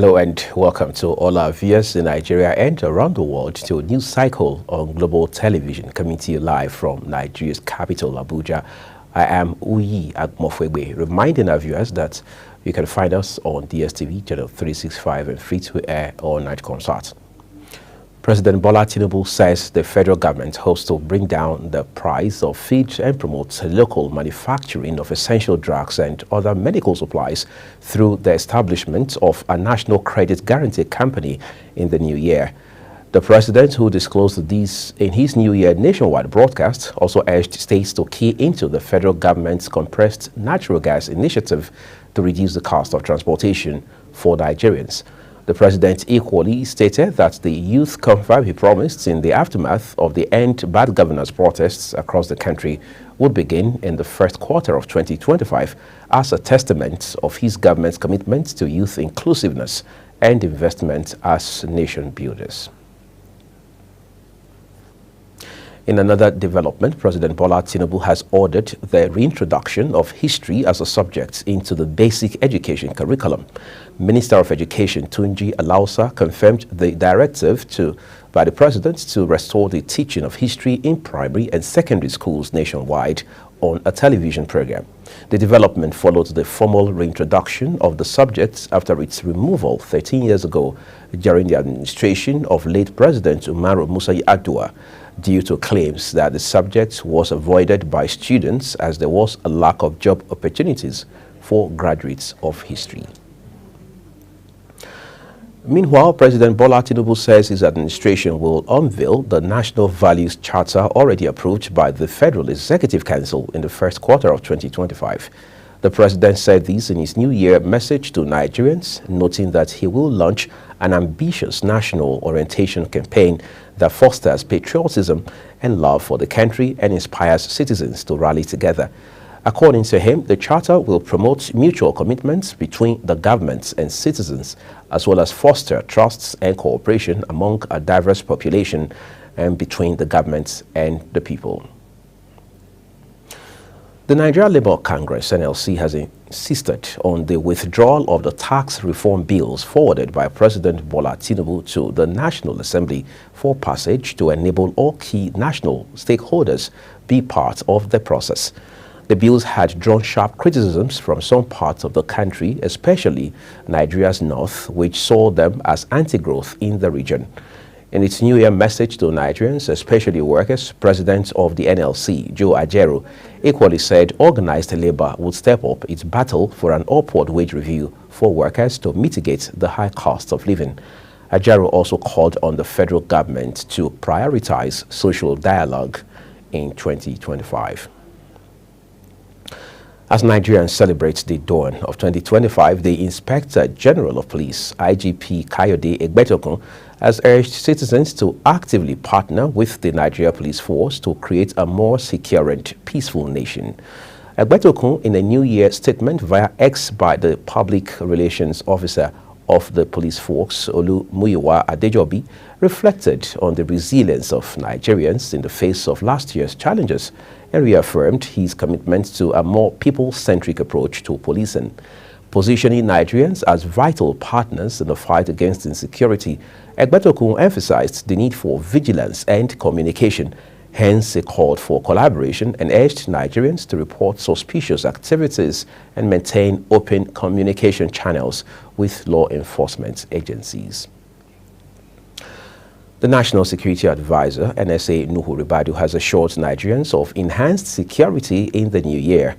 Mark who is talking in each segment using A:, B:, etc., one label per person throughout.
A: Hello and welcome to all our viewers in Nigeria and around the world to a news cycle on Global Television, coming to you live from Nigeria's capital, Abuja. I am Uyi Agmofwegbe, reminding our viewers that you can find us on DSTV channel 365 and free-to-air all night concert. President Bola Tinubu says the federal government hopes to bring down the price of feed and promote local manufacturing of essential drugs and other medical supplies through the establishment of a national credit guarantee company in the new year. The president, who disclosed this in his New Year nationwide broadcast, also urged states to key into the federal government's compressed natural gas initiative to reduce the cost of transportation for Nigerians. The president equally stated that the youth confirm he promised in the aftermath of the End Bad Governance protests across the country would begin in the first quarter of 2025 as a testament of his government's commitment to youth inclusiveness and investment as nation builders. In another development, President Bola Tinubu has ordered the reintroduction of history as a subject into the basic education curriculum. Minister of Education Tunji Alausa confirmed the directive by the president to restore the teaching of history in primary and secondary schools nationwide on a television program. The development followed the formal reintroduction of the subject after its removal 13 years ago during the administration of late President Umaru Musa Yar'Adua, due to claims that the subject was avoided by students as there was a lack of job opportunities for graduates of history. Meanwhile, President Bola Tinubu says his administration will unveil the National Values Charter already approved by the Federal Executive Council in the first quarter of 2025. The president said this in his New Year message to Nigerians, noting that he will launch an ambitious national orientation campaign that fosters patriotism and love for the country and inspires citizens to rally together. According to him, the charter will promote mutual commitments between the governments and citizens, as well as foster trusts and cooperation among a diverse population and between the governments and the people. The Nigeria Labour Congress, NLC, has insisted on the withdrawal of the tax reform bills forwarded by President Bola Tinubu to the National Assembly for passage to enable all key national stakeholders be part of the process. The bills had drawn sharp criticisms from some parts of the country, especially Nigeria's north, which saw them as anti-growth in the region. In its New Year message to Nigerians, especially workers, President of the NLC, Joe Ajaero, equally said organized labor would step up its battle for an upward wage review for workers to mitigate the high cost of living. Ajaero also called on the federal government to prioritize social dialogue in 2025. As Nigerians celebrate the dawn of 2025, the Inspector General of Police, IGP Kayode Egbetokun, has urged citizens to actively partner with the Nigeria Police Force to create a more secure and peaceful nation. Egbetokun, in a New Year statement via X by the Public Relations Officer of the Police Force, Olumuyiwa Adejobi, reflected on the resilience of Nigerians in the face of last year's challenges and reaffirmed his commitment to a more people-centric approach to policing. Positioning Nigerians as vital partners in the fight against insecurity, Egbetokun emphasized the need for vigilance and communication. Hence, he called for collaboration and urged Nigerians to report suspicious activities and maintain open communication channels with law enforcement agencies. The National Security Advisor, NSA Nuhu Ribadu, has assured Nigerians of enhanced security in the new year.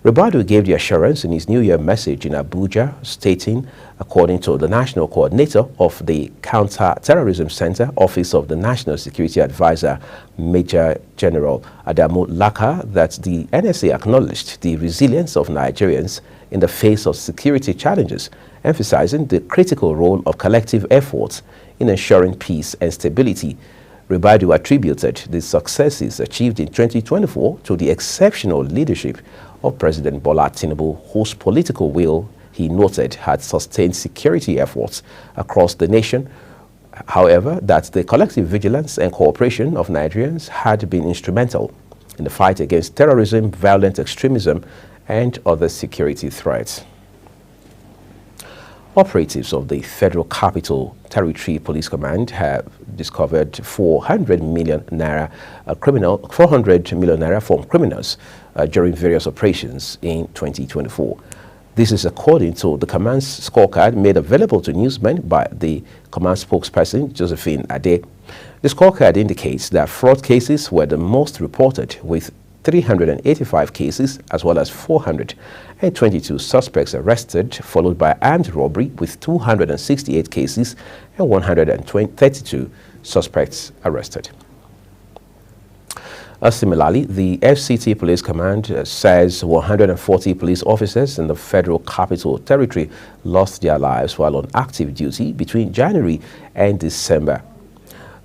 A: Ribadu gave the assurance in his New Year message in Abuja, stating, according to the National Coordinator of the Counter-Terrorism Center, Office of the National Security Advisor, Major General Adamu Laka, that the NSA acknowledged the resilience of Nigerians in the face of security challenges, emphasizing the critical role of collective efforts in ensuring peace and stability. Ribadu attributed the successes achieved in 2024 to the exceptional leadership of President Bola Tinubu, whose political will, he noted, had sustained security efforts across the nation. However, that the collective vigilance and cooperation of Nigerians had been instrumental in the fight against terrorism, violent extremism, and other security threats. Operatives of the Federal Capital Territory Police Command have discovered 400 million naira from criminals during various operations in 2024. This is according to the command's scorecard made available to newsmen by the command spokesperson, Josephine Ade. The scorecard indicates that fraud cases were the most reported, with 385 cases as well as 422 suspects arrested, followed by armed robbery with 268 cases and 132 suspects arrested. Similarly, the FCT Police Command says 140 police officers in the Federal Capital Territory lost their lives while on active duty between January and December.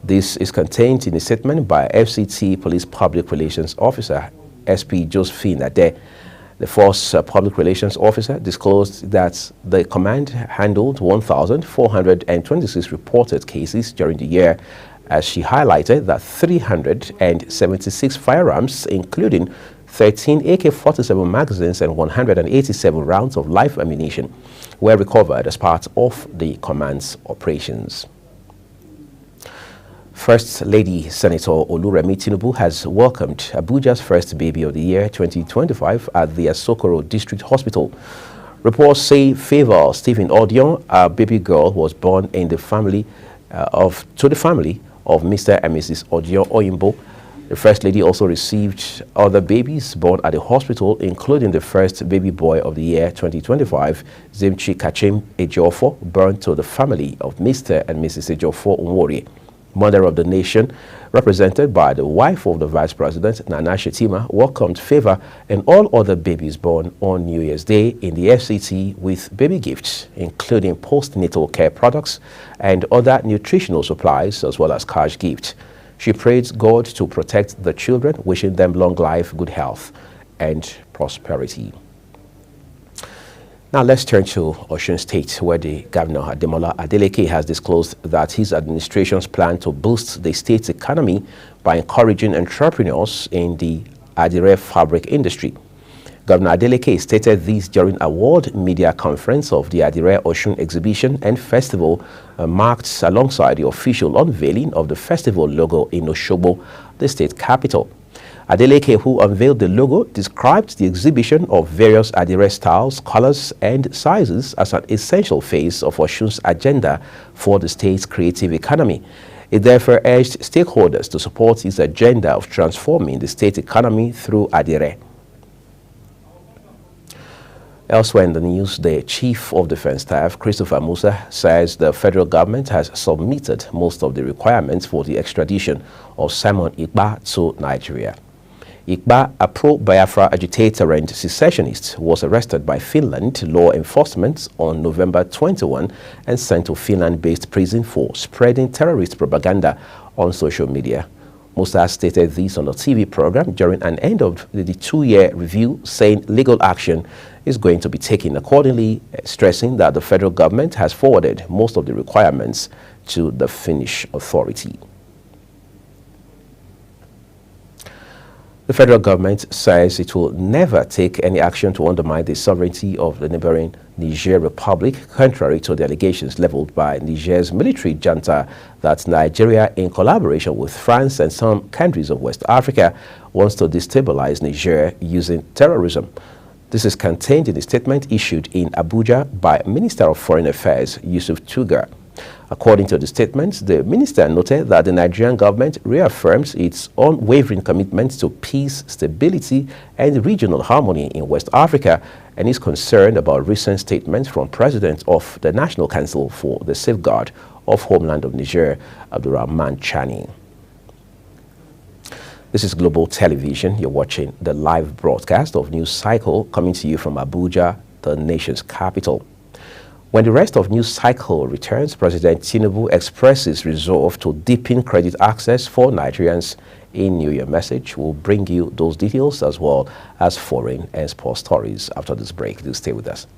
A: This is contained in a statement by FCT Police Public Relations Officer SP Josephine Ade. The Force Public Relations Officer disclosed that the command handled 1,426 reported cases during the year, as she highlighted that 376 firearms, including 13 AK-47 magazines and 187 rounds of live ammunition, were recovered as part of the command's operations. First Lady Senator Oluremi Tinubu has welcomed Abuja's first baby of the year 2025 at the Asokoro District Hospital. Reports say Favor Stephen Odion, a baby girl, was born in the family of Mr. and Mrs. Odion Oyimbo. The First Lady also received other babies born at the hospital, including the first baby boy of the year 2025, Zimchi Kachim Ejiofor, born to the family of Mr. and Mrs. Ejiofor Unwori. Mother of the nation, represented by the wife of the Vice President, Nana Shetima, welcomed Favor and all other babies born on New Year's Day in the FCT with baby gifts, including postnatal care products and other nutritional supplies, as well as cash gifts. She prayed God to protect the children, wishing them long life, good health, and prosperity. Now let's turn to Osun State, where the Governor Ademola Adeleke has disclosed that his administration's plan to boost the state's economy by encouraging entrepreneurs in the Adire fabric industry. Governor Adeleke stated this during a World Media Conference of the Adire Osun Exhibition and Festival, marked alongside the official unveiling of the festival logo in Osogbo, the state capital. Adeleke, who unveiled the logo, described the exhibition of various Adire styles, colors, and sizes as an essential phase of Osun's agenda for the state's creative economy. It therefore urged stakeholders to support his agenda of transforming the state economy through Adire. Elsewhere in the news, the Chief of Defense Staff, Christopher Musa, says the federal government has submitted most of the requirements for the extradition of Simon Ikpa to Nigeria. Ikpa, a pro-Biafra agitator and secessionist, was arrested by Finland law enforcement on November 21 and sent to Finland-based prison for spreading terrorist propaganda on social media. Musa stated this on a TV program during an end of the two-year review, saying legal action is going to be taken accordingly, stressing that the federal government has forwarded most of the requirements to the Finnish authority. The federal government says it will never take any action to undermine the sovereignty of the neighboring Niger Republic, contrary to the allegations leveled by Niger's military junta that Nigeria, in collaboration with France and some countries of West Africa, wants to destabilize Niger using terrorism. This is contained in a statement issued in Abuja by Minister of Foreign Affairs, Yusuf Tugar. According to the statement, the minister noted that the Nigerian government reaffirms its unwavering commitment to peace, stability, and regional harmony in West Africa, and is concerned about recent statements from President of the National Council for the Safeguard of Homeland of Niger, Abdurrahman Chani. This is Global Television. You're watching the live broadcast of News Cycle, coming to you from Abuja, the nation's capital. When the rest of News Cycle returns, President Tinubu expresses resolve to deepen credit access for Nigerians. In New Year message, we'll bring you those details as well as foreign and sports stories after this break. Do stay with us.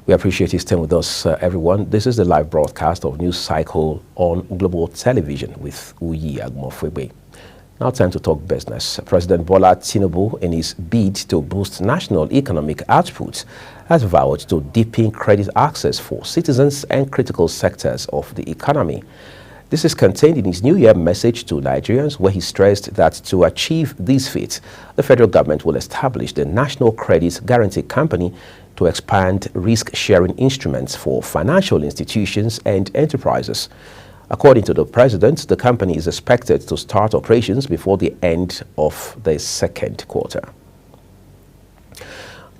A: We appreciate you staying with us, everyone. This is the live broadcast of News Cycle on Global Television with Uyi Agmofwebe. Now time to talk business. President Bola Tinubu, in his bid to boost national economic output, has vowed to deepen credit access for citizens and critical sectors of the economy. This is contained in his New Year message to Nigerians, where he stressed that to achieve this feat, the federal government will establish the National Credit Guarantee Company to expand risk-sharing instruments for financial institutions and enterprises. According to the president, the company is expected to start operations before the end of the second quarter.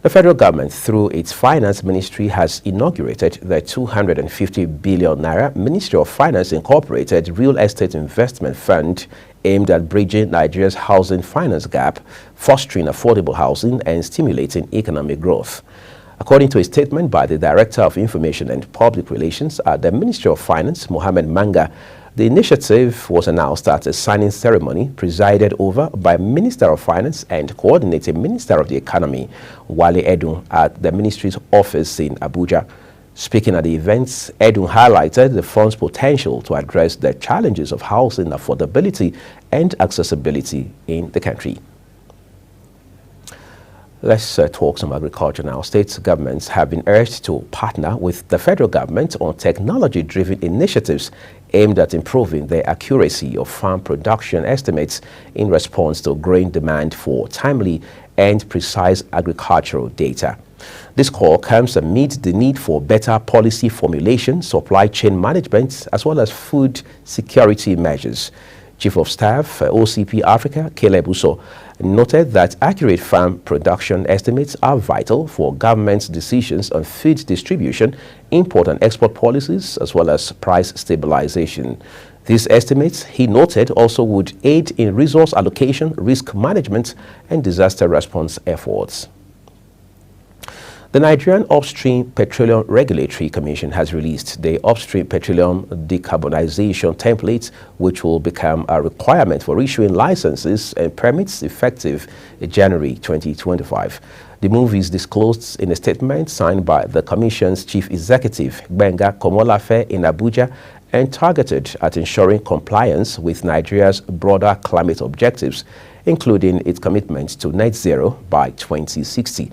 A: The federal government, through its finance ministry, has inaugurated the 250 billion naira Ministry of Finance Incorporated Real Estate Investment Fund aimed at bridging Nigeria's housing finance gap, fostering affordable housing and stimulating economic growth. According to a statement by the Director of Information and Public Relations at the Ministry of Finance, Mohammed Manga, the initiative was announced at a signing ceremony presided over by Minister of Finance and Coordinating Minister of the Economy, Wale Edun, at the ministry's office in Abuja. Speaking at the event, Edun highlighted the fund's potential to address the challenges of housing affordability and accessibility in the country. Let's talk some agriculture now. State governments have been urged to partner with the federal government on technology-driven initiatives aimed at improving the accuracy of farm production estimates in response to growing demand for timely and precise agricultural data. This call comes amid the need for better policy formulation, supply chain management, as well as food security measures. Chief of Staff, OCP Africa, Caleb Uso, noted that accurate farm production estimates are vital for government's decisions on food distribution, import and export policies, as well as price stabilization. These estimates, he noted, also would aid in resource allocation, risk management, and disaster response efforts. The Nigerian Upstream Petroleum Regulatory Commission has released the Upstream Petroleum Decarbonization Template, which will become a requirement for issuing licenses and permits effective January 2025. The move is disclosed in a statement signed by the Commission's Chief Executive, Gbenga Komolafe, in Abuja, and targeted at ensuring compliance with Nigeria's broader climate objectives, including its commitment to net zero by 2060.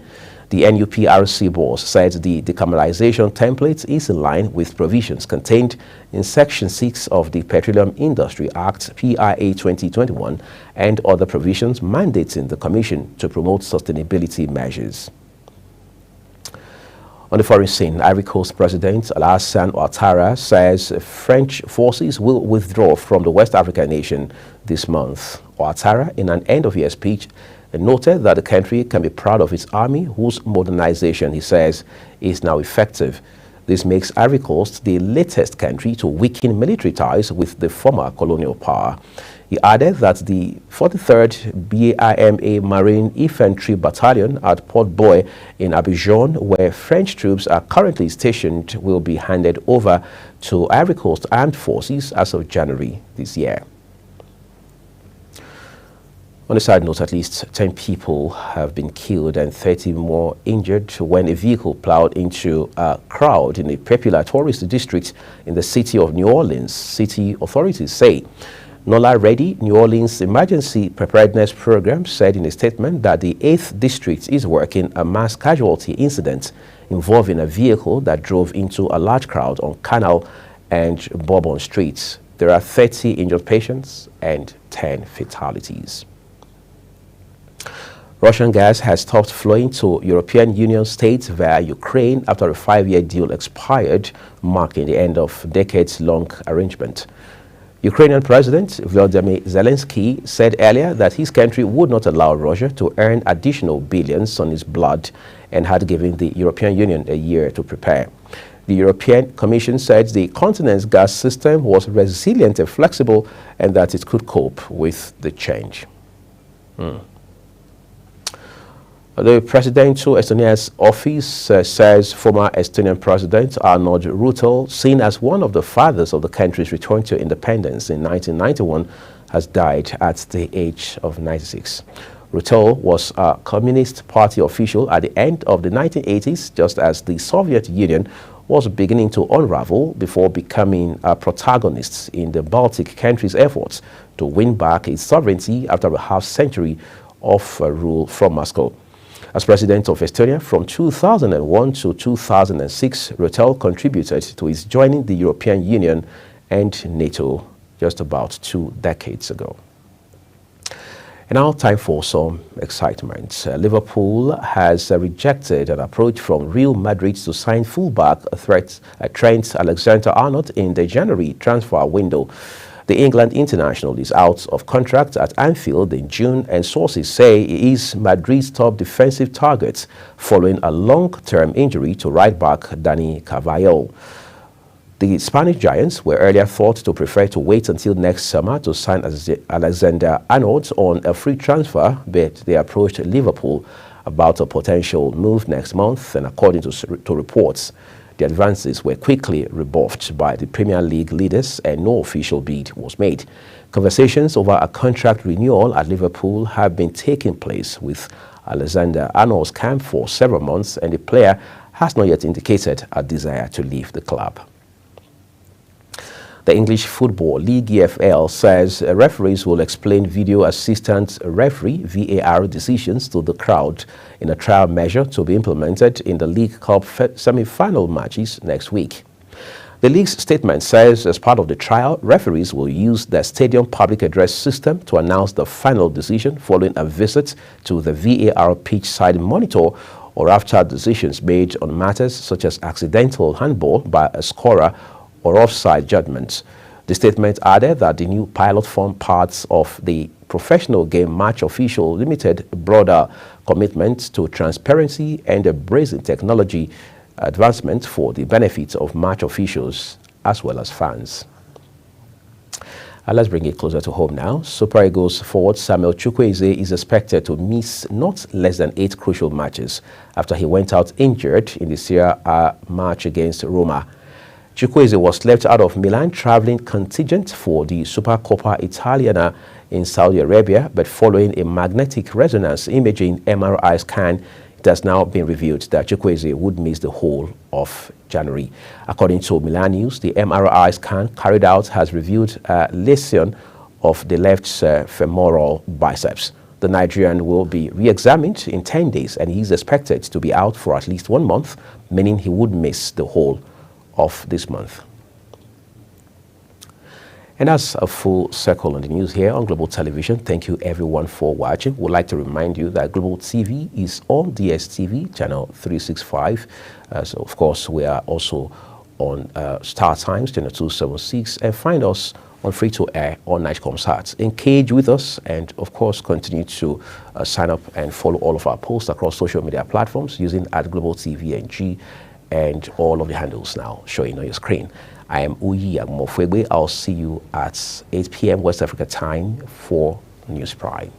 A: The NUPRC boss said the decarbonization template is in line with provisions contained in Section 6 of the Petroleum Industry Act, PIA 2021, and other provisions mandating the Commission to promote sustainability measures. On the foreign scene, Ivory Coast President Alassane Ouattara says French forces will withdraw from the West African nation this month. Ouattara, in an end-of-year speech, noted that the country can be proud of its army, whose modernization, he says, is now effective. This makes Ivory Coast the latest country to weaken military ties with the former colonial power. He added that the 43rd BAMA Marine Infantry Battalion at Port Boy in Abidjan, where French troops are currently stationed, will be handed over to Ivory Coast Armed Forces as of January this year. On a side note, at least 10 people have been killed and 30 more injured when a vehicle plowed into a crowd in a popular tourist district in the city of New Orleans, city authorities say. NOLA Ready, New Orleans Emergency Preparedness Program, said in a statement that the 8th District is working a mass casualty incident involving a vehicle that drove into a large crowd on Canal and Bourbon Streets. There are 30 injured patients and 10 fatalities. Russian gas has stopped flowing to European Union states via Ukraine after a 5-year deal expired, marking the end of decades-long arrangement. Ukrainian President Volodymyr Zelensky said earlier that his country would not allow Russia to earn additional billions on his blood and had given the European Union a year to prepare. The European Commission said the continent's gas system was resilient and flexible and that it could cope with the change. The presidential Estonia's office says former Estonian President Arnold Rutel, seen as one of the fathers of the country's return to independence in 1991, has died at the age of 96. Rutel was a Communist Party official at the end of the 1980s, just as the Soviet Union was beginning to unravel before becoming a protagonist in the Baltic countries' efforts to win back its sovereignty after a half-century of rule from Moscow. As president of Estonia from 2001 to 2006, Rutel contributed to its joining the European Union and NATO just about 2 decades ago. And now time for some excitement. Liverpool has rejected an approach from Real Madrid to sign fullback Trent Alexander-Arnold in the January transfer window. The England international is out of contract at Anfield in June, and sources say he is Madrid's top defensive target following a long-term injury to right-back Dani Carvajal. The Spanish Giants were earlier thought to prefer to wait until next summer to sign Alexander-Arnold on a free transfer, but they approached Liverpool about a potential move next month, and according to reports, the advances were quickly rebuffed by the Premier League leaders and no official bid was made. Conversations over a contract renewal at Liverpool have been taking place with Alexander-Arnold's camp for several months, and the player has not yet indicated a desire to leave the club. The English Football League EFL says referees will explain video assistant referee VAR decisions to the crowd in a trial measure to be implemented in the League Cup semi-final matches next week. The league's statement says as part of the trial, referees will use the stadium public address system to announce the final decision following a visit to the VAR pitch side monitor or after decisions made on matters such as accidental handball by a scorer or offside judgments. The statement added that the new pilot formed parts of the Professional Game Match Official Limited broader commitment to transparency and embracing technology advancement for the benefit of match officials as well as fans. Let's bring it closer to home now. Super Eagles forward Samuel Chukwueze is expected to miss not less than 8 crucial matches after he went out injured in the Serie A match against Roma. Chukwueze was left out of Milan traveling contingent for the Supercoppa Italiana in Saudi Arabia, but following a magnetic resonance imaging MRI scan, it has now been revealed that Chukwueze would miss the whole of January. According to Milan News, the MRI scan carried out has revealed a lesion of the left femoral biceps. The Nigerian will be re-examined in 10 days and he is expected to be out for at least 1 month, meaning he would miss the whole of this month. And that's a full circle on the news here on Global Television. Thank you everyone for watching. We'd like to remind you that Global TV is on DSTV channel 365. So of course we are also on Star Times channel 276, and find us on free-to-air on Nightcomsat. Engage with us and of course continue to sign up and follow all of our posts across social media platforms using @GlobalTVNG and all of the handles now showing on your screen. I am Uyi Agmofwegbe. I'll see you at 8 p.m. West Africa time for News Prime.